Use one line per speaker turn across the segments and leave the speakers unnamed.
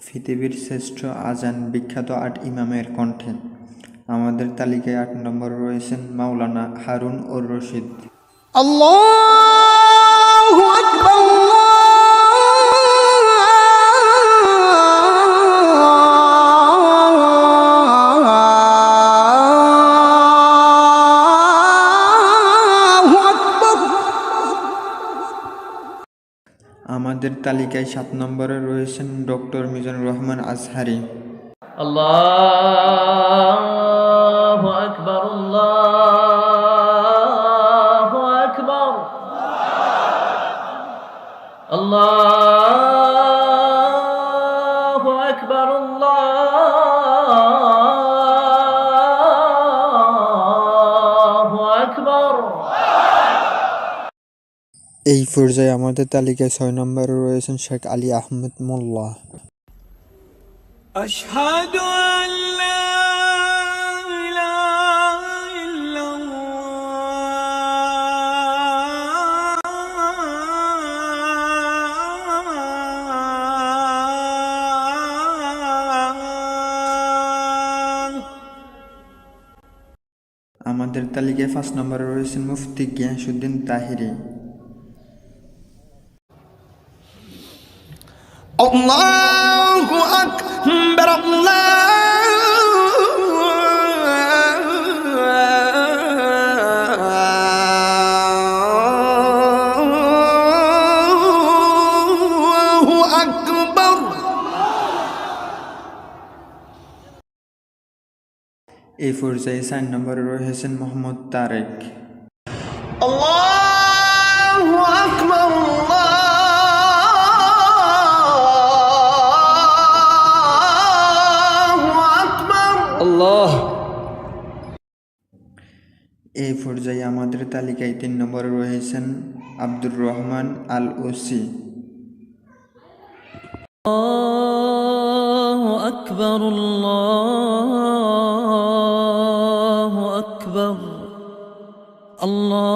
পৃথিবীর শ্রেষ্ঠ আজান বিখ্যাত ৮ ইমামের কণ্ঠে। আমাদের তালিকায় ৮ নম্বরে রয়েছেন মাওলানা হারুন অর রশিদ।
আল্লাহু আকবার, আল্লাহু আকবার।
আমাদের তালিকায় ৭ নম্বরে রয়েছেন ডক্টর মিজানুর রহমান আজহারি।
আল্লাহু আকবার, আল্লাহু আকবার, আল্লাহু আকবার, আল্লাহু আকবার।
এই পর্যায়ে আমাদের তালিকায় ৬ নম্বরে রয়েছেন শেখ আলী আহমেদ মোল্লা।
আশহাদু আল্লা ইলাহা ইল্লাল্লাহ।
আমাদের তালিকায় ৫ নম্বরে রয়েছেন মুফতি গিয়াসউদ্দিন তাহিরি।
আল্লাহু আকবার, আল্লাহু আকবার।
এই পর্যায়ে ৪ নম্বরে রয়েছেন মোহাম্মদ তারেক।
আল্লাহু আকবার, আল্লাহু আকবার। আল্লাহ।
এই পর্যায়ে আমাদের তালিকায় ৩ নম্বরে রয়েছেন আব্দুর রহমান আল ওসি।
আল্লাহু আকবার, আল্লাহু আকবার, আল্লাহু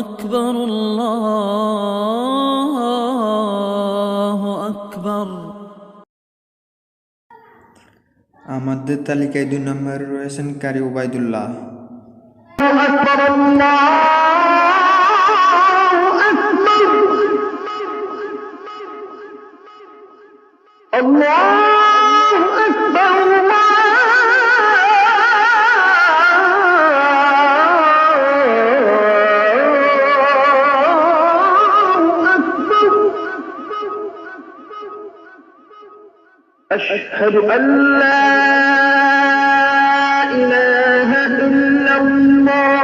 আকবার, আল্লাহু আকবার।
আমাদের তালিকায় ২ নম্বরে রয়েছেন কারি ওবায়দুল্লাহ।
أشهد أن لا إله إلا الله،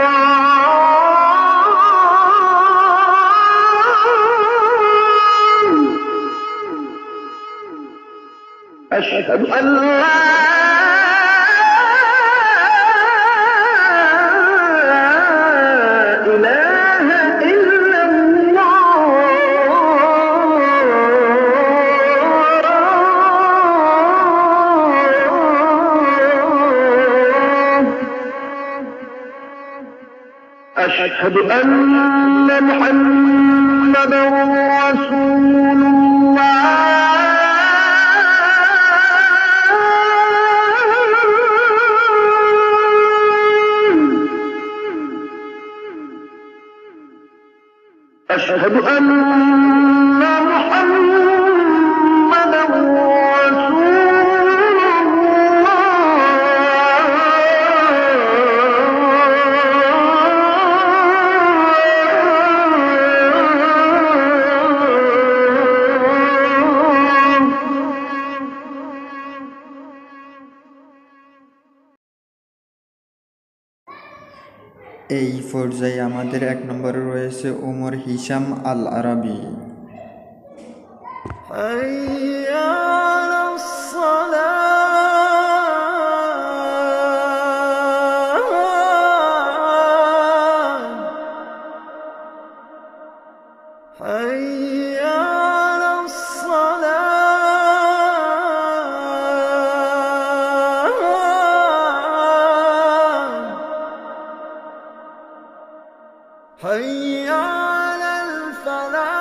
أشهد أن لا إله إلا الله، أشهد أن محمدا رسول الله، أشهد أن محمدا رسول
এই পর্যায়ে আমাদের ১ নম্বরে রয়েছে ওমর হিশাম আল আরাবি।
حي على الصلاة، حي على الصلاة، حي على الفلاح،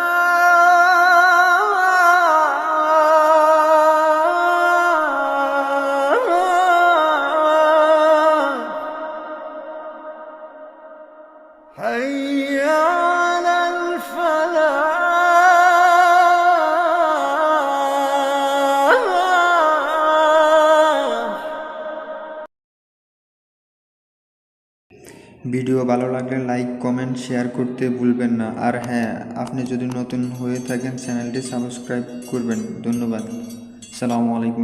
حي على الفلاح.
ভিডিও ভালো লাগলে লাইক কমেন্ট শেয়ার করতে ভুলবেন না। আর হ্যাঁ, আপনি যদি নতুন হয়ে থাকেন চ্যানেলটি সাবস্ক্রাইব করবেন। ধন্যবাদ। আসসালামু আলাইকুম।